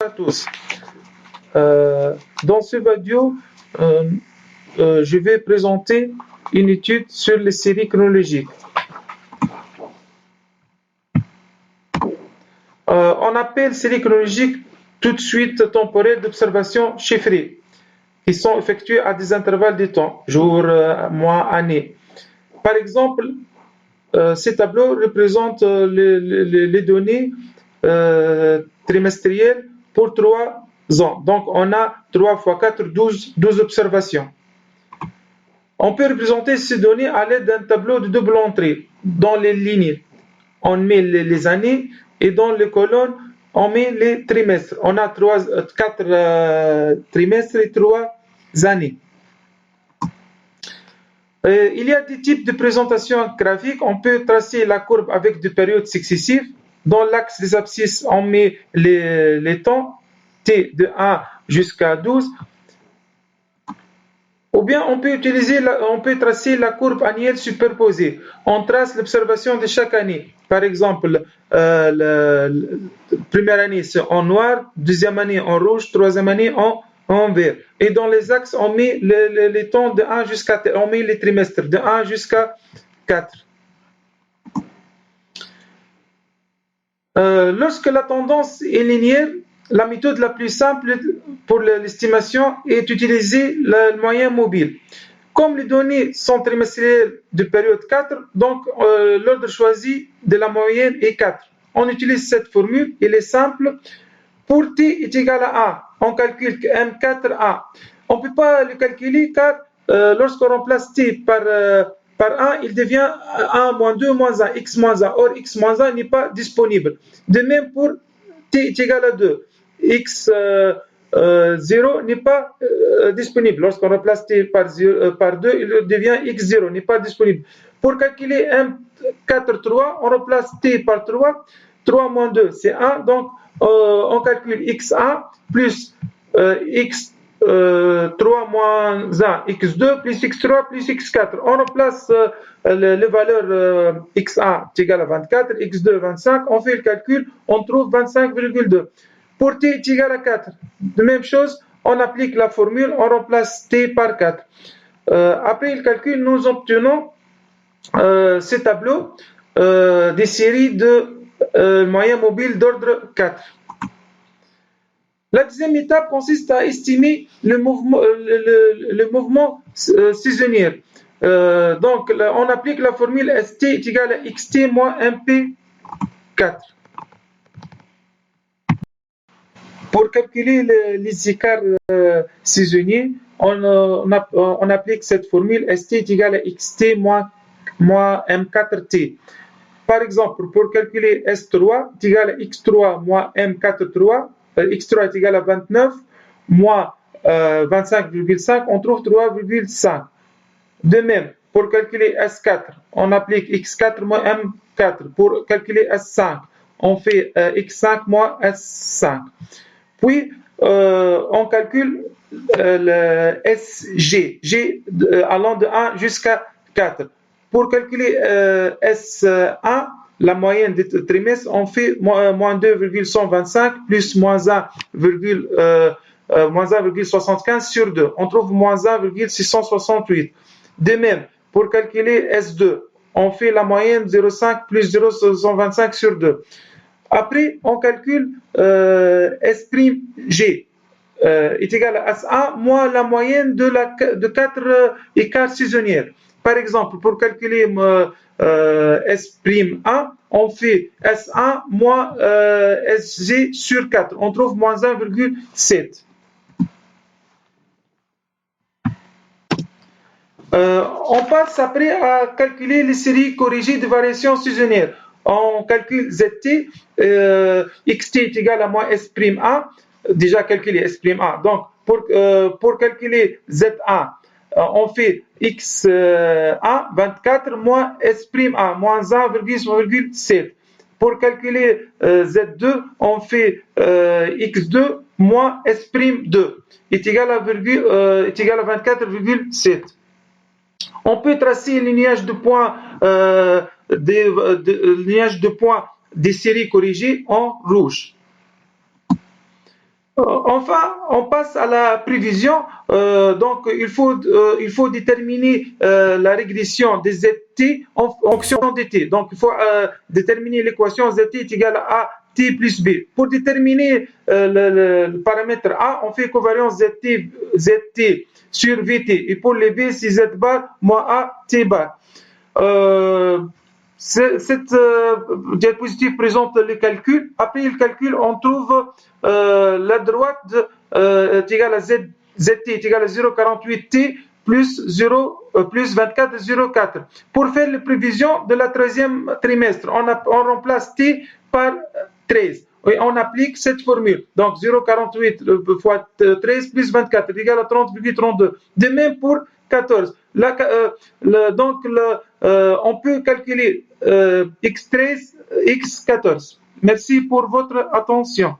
à tous. Dans ce vidéo, je vais présenter une étude sur les séries chronologiques. On appelle séries chronologiques tout de suite temporelles d'observation chiffrées, qui sont effectuées à des intervalles de temps, jours, mois, années. Par exemple, ces tableaux représentent les données trimestrielles pour 3 ans. Donc, on a 3 x 4, 12 observations. On peut représenter ces données à l'aide d'un tableau de double entrée. Dans les lignes, on met les années et dans les colonnes, on met les trimestres. On a 4 trimestres et 3 années. Il y a des types de présentation graphique. On peut tracer la courbe avec des périodes successives. Dans l'axe des abscisses, on met les temps, t de 1 jusqu'à 12. Ou bien on peut tracer la courbe annuelle superposée. On trace l'observation de chaque année. Par exemple, la première année c'est en noir, deuxième année en rouge, troisième année en vert. Et dans les axes, on met les temps de 1 jusqu'à 4. On met les trimestres de 1 jusqu'à 4. Lorsque la tendance est linéaire, la méthode la plus simple pour l'estimation est d'utiliser le moyen mobile. Comme les données sont trimestrielles de période 4, donc l'ordre choisi de la moyenne est 4. On utilise cette formule, elle est simple. Pour t est égal à 1, on calcule que M4A. On ne peut pas le calculer car lorsqu'on remplace t par 1, il devient 1 moins 2 moins 1, x moins 1. Or, x moins 1 n'est pas disponible. De même pour t est égal à 2. X 0 n'est pas disponible. Lorsqu'on remplace t par 2, il devient x0, n'est pas disponible. Pour calculer M4, 3, on remplace t par 3. 3 moins 2, c'est 1. Donc, on calcule x1 plus x3 moins 1, x2 plus x3 plus x4. On remplace les valeurs x1 est égal à 24, x2 25. On fait le calcul, on trouve 25,2. Pour t est égal à 4, de même chose, on applique la formule, on remplace t par 4. Après le calcul, nous obtenons ces tableaux des séries de moyens mobiles d'ordre 4. La deuxième étape consiste à estimer le mouvement saisonnier. Donc, on applique la formule ST est égal à XT moins MP4. Pour calculer les écarts saisonniers, on applique cette formule ST est égal à XT moins M4T. Par exemple, pour calculer S3 est égal à X3 moins M4,3, X3 est égal à 29 moins 25,5, on trouve 3,5. De même, pour calculer S4, on applique X4 moins M4. Pour calculer S5, on fait X5 moins S5. Puis, on calcule le SG, G allant de 1 jusqu'à 4. Pour calculer S1, la moyenne des trimestres, on fait moins 2,125 plus moins 1,75 sur 2. On trouve moins 1,668. De même, pour calculer S2, on fait la moyenne 0,5 plus 0,125 sur 2. Après, on calcule S'(G) est égal à S1 moins la moyenne de 4 écarts saisonniers. Par exemple, pour calculer S'(1), on fait S1 moins SG sur 4. On trouve moins 1,7. On passe après à calculer les séries corrigées de variations saisonnières. On calcule ZT, XT est égal à moins S'(1), déjà calculé S'(1). Donc, pour calculer Z1, on fait X1, 24, moins S'(1), moins 1,7. Pour calculer Z2, on fait X2 moins S'(2) est égal à 24,7. On peut tracer le lignage de points des séries corrigées en rouge. Enfin, on passe à la prévision. Donc, il faut déterminer la régression des zt en fonction de t. Donc, il faut déterminer l'équation zt est égale à t plus b. Pour déterminer le paramètre a, on fait covariance zt sur vt. Et pour les b, c'est z bar moins a t bar. Cette diapositive présente les calculs. Après le calcul, on trouve la droite est égale à zt est égale à 0,48t plus 24,04. Pour faire les prévisions de la 13e trimestre, on remplace t par 13. Et on applique cette formule. Donc 0,48 fois 13 plus 24 est égal à 30,32. De même pour 14. Donc, on peut calculer x13, x14. Merci pour votre attention.